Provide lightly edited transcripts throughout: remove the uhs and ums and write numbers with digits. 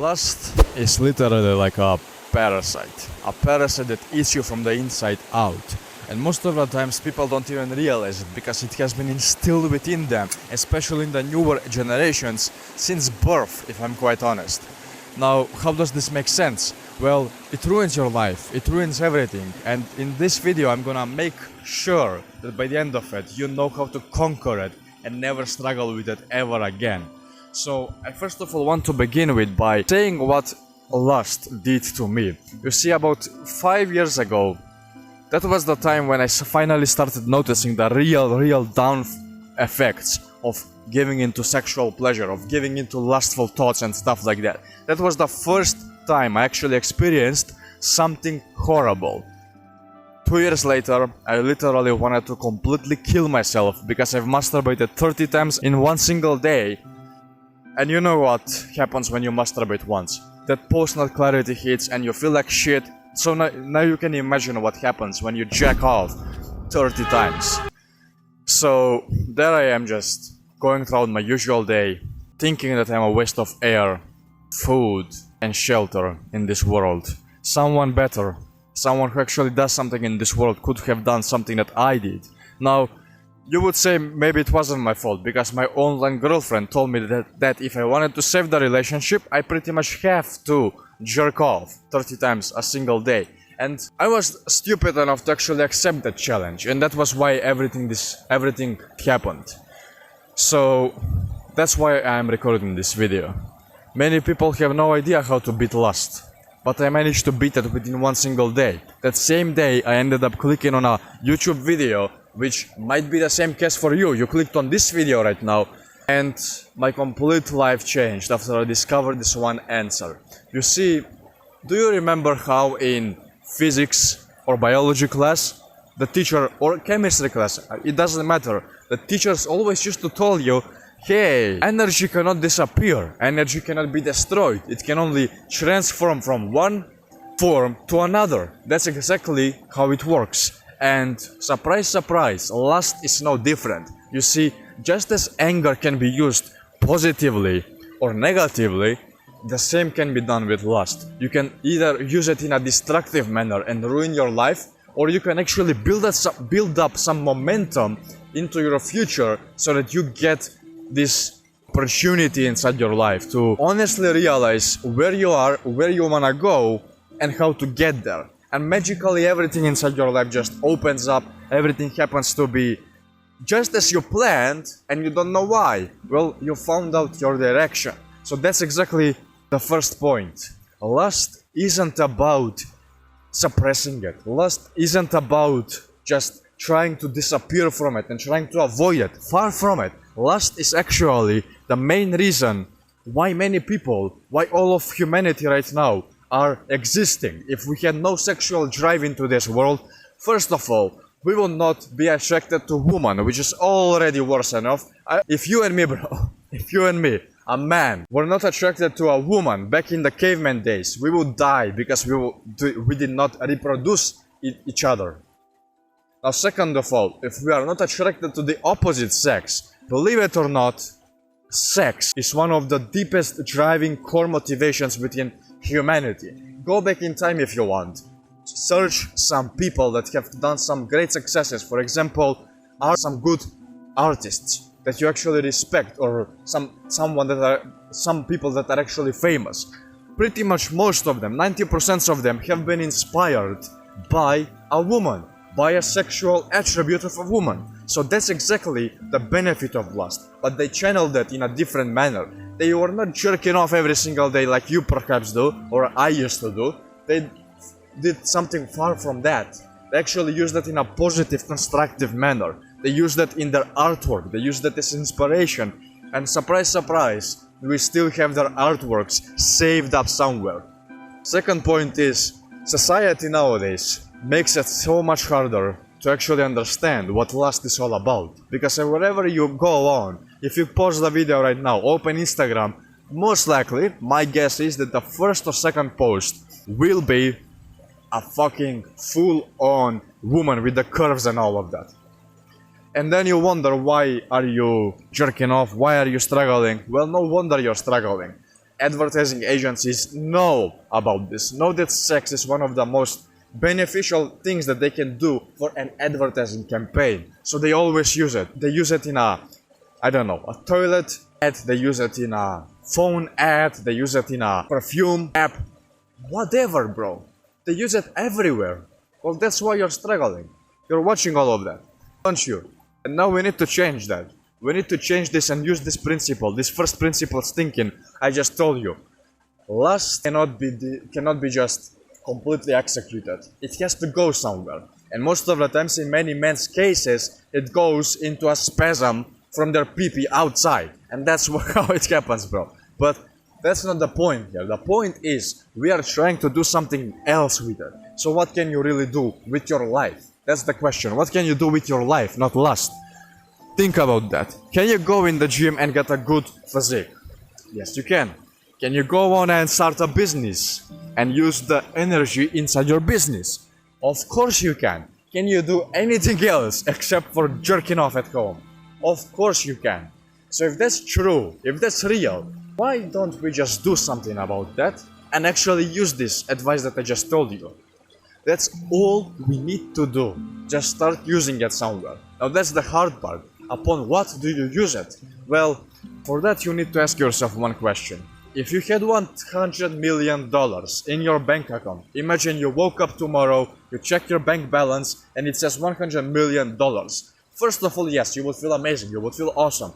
Lust is literally like a parasite that eats you from the inside out. And most of the times people don't even realize it because it has been instilled within them, especially in the newer generations, since birth, if I'm quite honest. Now, how does this make sense? Well, it ruins your life, it ruins everything, and in this video I'm gonna make sure that by the end of it you know how to conquer it and never struggle with it ever again. So, I first of all want to begin with by saying what lust did to me. You see, about 5 years ago, that was the time when I finally started noticing the real down effects of giving into sexual pleasure, of giving into lustful thoughts and stuff like that. That was the first time I actually experienced something horrible. 2 years later, I literally wanted to completely kill myself because I've masturbated 30 times in one single day. And you know what happens when you masturbate once? That post-nut clarity hits and you feel like shit. So now you can imagine what happens when you jack off 30 times. So there I am, just going throughout my usual day, thinking that I'm a waste of air, food and shelter in this world. Someone better, someone who actually does something in this world could have done something that I did. Now, you would say maybe it wasn't my fault because my online girlfriend told me that if I wanted to save the relationship, I pretty much have to jerk off 30 times a single day. And I was stupid enough to actually accept that challenge, and that was why everything happened. So that's why I am recording this video. Many people have no idea how to beat lust, but I managed to beat it within one single day. That same day I ended up clicking on a YouTube video, which might be the same case for you. You clicked on this video right now, and my complete life changed after I discovered this one answer. You see, do you remember how in physics or biology class, the teacher, or chemistry class, it doesn't matter, the teachers always used to tell you, hey, energy cannot disappear, energy cannot be destroyed, it can only transform from one form to another. That's exactly how it works. And surprise, surprise, lust is no different. You see, just as anger can be used positively or negatively, the same can be done with lust. You can either use it in a destructive manner and ruin your life, or you can actually build up some momentum into your future so that you get this opportunity inside your life to honestly realize where you are, where you wanna go, and how to get there. And magically everything inside your life just opens up, everything happens to be just as you planned, and you don't know why. Well, you found out your direction. So that's exactly the first point. Lust isn't about suppressing it. Lust isn't about just trying to disappear from it and trying to avoid it. Far from it. Lust is actually the main reason why many people, why all of humanity right now are existing. If we had no sexual drive into this world, first of all, we will not be attracted to women, which is already worse enough. If you and me, bro, if you and me, a man, were not attracted to a woman back in the caveman days, we would die because we did not reproduce each other. Now, second of all, if we are not attracted to the opposite sex, believe it or not, sex is one of the deepest driving core motivations within humanity. Go back in time if you want. Search some people that have done some great successes. For example, are some good artists that you actually respect, or some people that are actually famous. Pretty much most of them, 90% of them, have been inspired by a woman, by a sexual attribute of a woman. So that's exactly the benefit of lust, but they channeled it in a different manner. They were not jerking off every single day like you perhaps do, or I used to do. They did something far from that. They actually used it in a positive, constructive manner. They used it in their artwork, they used it as inspiration. And surprise, surprise, we still have their artworks saved up somewhere. Second point is, society nowadays makes it so much harder to actually understand what lust is all about. Because wherever you go on, if you pause the video right now, open Instagram, most likely, my guess is that the first or second post will be a fucking full-on woman with the curves and all of that. And then you wonder, why are you jerking off? Why are you struggling? Well, no wonder you're struggling. advertising agencies know about this, know that sex is one of the most beneficial things that they can do for an advertising campaign. So they always use it. They use it in a, I don't know, a toilet ad, they use it in a phone ad, they use it in a perfume app, whatever, bro. They use it everywhere. Well, that's why you're struggling. You're watching all of that, don't you? And now we need to change that. We need to change this and use this principle, this first principles thinking I just told you. Lust cannot be just completely executed. It has to go somewhere. And most of the times in many men's cases, it goes into a spasm from their pee-pee outside. And that's how it happens, bro. But that's not the point here. The point is, we are trying to do something else with it. So what can you really do with your life? That's the question. What can you do with your life, not lust? Think about that. Can you go in the gym and get a good physique? Yes, you can. Can you go on and start a business and use the energy inside your business? Of course you can. Can you do anything else except for jerking off at home? Of course you can. So if that's true, if that's real, why don't we just do something about that and actually use this advice that I just told you? That's all we need to do. Just start using it somewhere. Now that's the hard part. Upon what do you use it? Well, for that you need to ask yourself one question. If you had $100 million in your bank account, imagine you woke up tomorrow, you check your bank balance, and it says $100 million. First of all, yes, you would feel amazing, you would feel awesome.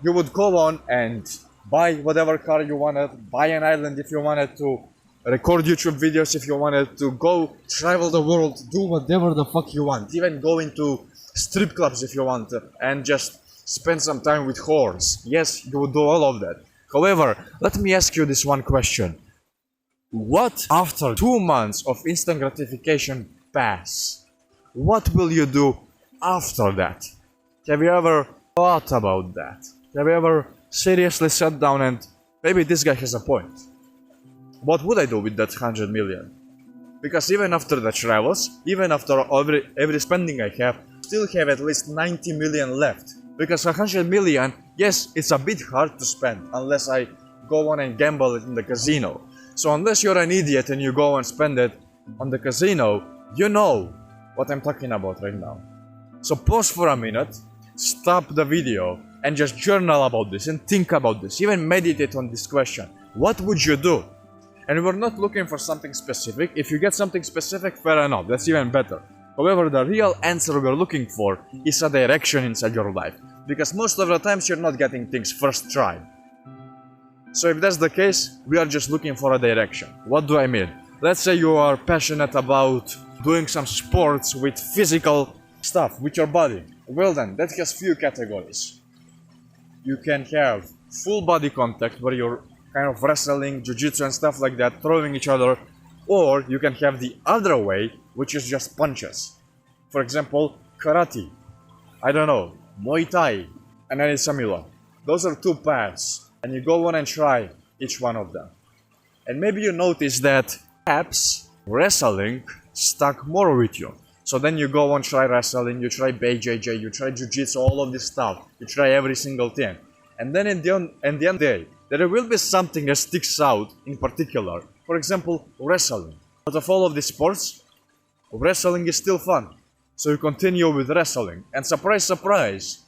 You would go on and buy whatever car you wanted, buy an island if you wanted to, record YouTube videos if you wanted to, go travel the world, do whatever the fuck you want, even go into strip clubs if you want, and just spend some time with whores. Yes, you would do all of that. However, let me ask you this one question. What after 2 months of instant gratification pass? What will you do after that? Have you ever thought about that? Have you ever seriously sat down and maybe this guy has a point? What would I do with that 100 million? Because even after the travels, even after every spending I have, still have at least 90 million left. Because 100 million, yes, it's a bit hard to spend unless I go on and gamble it in the casino. So unless you're an idiot and you go and spend it on the casino, you know what I'm talking about right now. So pause for a minute, stop the video, and just journal about this and think about this. Even meditate on this question. What would you do? And we're not looking for something specific. If you get something specific, fair enough, that's even better. However, the real answer we're looking for is a direction inside your life. Because most of the times you're not getting things first try. So if that's the case, we are just looking for a direction. What do I mean? Let's say you are passionate about doing some sports with physical stuff, with your body. Well then, that has few categories. You can have full body contact where you're kind of wrestling, jiu-jitsu and stuff like that, throwing each other. Or you can have the other way, which is just punches. For example, karate, I don't know, Muay Thai, and any similar. Those are two paths, and you go on and try each one of them. And maybe you notice that perhaps wrestling stuck more with you. So then you go on, try wrestling, you try BJJ, you try jiu-jitsu, all of this stuff. You try every single thing. And then at the end of the day, there will be something that sticks out in particular. For example, wrestling. Out of all of these sports, wrestling is still fun. So you continue with wrestling. And surprise, surprise,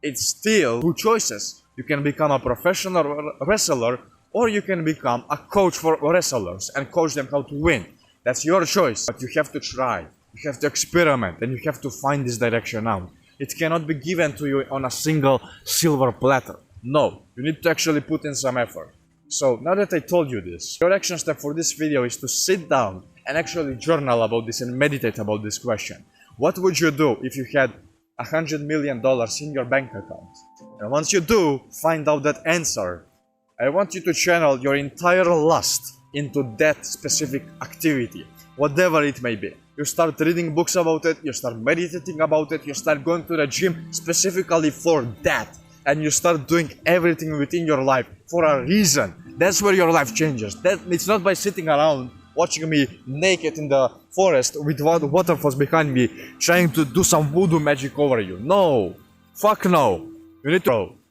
it's still two choices. You can become a professional wrestler, or you can become a coach for wrestlers and coach them how to win. That's your choice, but you have to try. You have to experiment, and you have to find this direction out. It cannot be given to you on a single silver platter. No, you need to actually put in some effort. So now that I told you this, your action step for this video is to sit down and actually journal about this and meditate about this question. What would you do if you had $100 million in your bank account? And once you do find out that answer, I want you to channel your entire lust into that specific activity, whatever it may be. You start reading books about it, you start meditating about it, you start going to the gym specifically for that. And you start doing everything within your life for a reason. That's where your life changes. It's not by sitting around watching me naked in the forest with waterfalls behind me trying to do some voodoo magic over you. No. Fuck no. You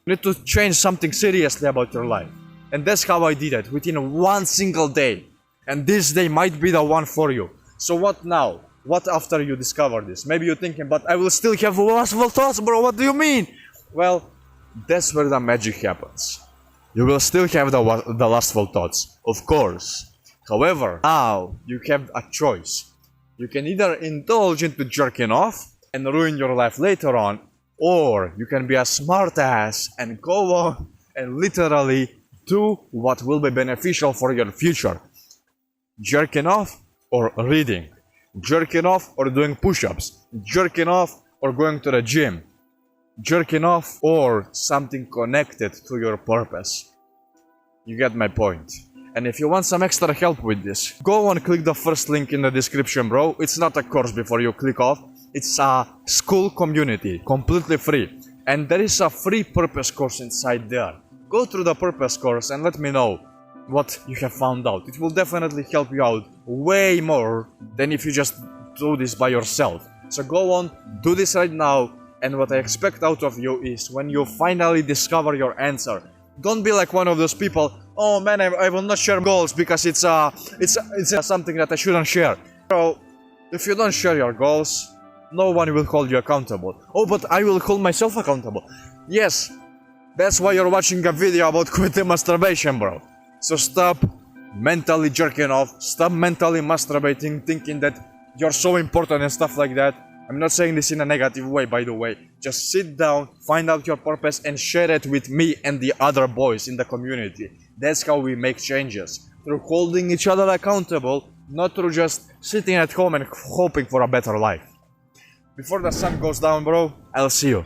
need to change something seriously about your life. And that's how I did it, within one single day. And this day might be the one for you. So what now? What after you discover this? Maybe you're thinking, but I will still have lustful thoughts, bro, what do you mean? Well, that's where the magic happens. You will still have the lustful thoughts, of course. However, now you have a choice. You can either indulge into jerking off and ruin your life later on, or you can be a smart ass and go on and literally do what will be beneficial for your future. Jerking off or reading. Jerking off or doing push-ups. Jerking off or going to the gym. Jerking off or something connected to your purpose. You get my point. And if you want some extra help with this, go and click the first link in the description, bro. It's not a course before you click off. It's a school community, completely free. And there is a free purpose course inside there. Go through the purpose course and let me know what you have found out. It will definitely help you out way more than if you just do this by yourself. So go on, do this right now. And what I expect out of you is when you finally discover your answer, don't be like one of those people, oh man, I will not share goals because it's something that I shouldn't share. So, if you don't share your goals, no one will hold you accountable. Oh, but I will hold myself accountable. Yes, that's why you're watching a video about quitting masturbation, bro. So stop mentally jerking off, stop mentally masturbating, thinking that you're so important and stuff like that. I'm not saying this in a negative way, by the way. Just sit down, find out your purpose, and share it with me and the other boys in the community. That's how we make changes. Through holding each other accountable, not through just sitting at home and hoping for a better life. Before the sun goes down, bro, I'll see you.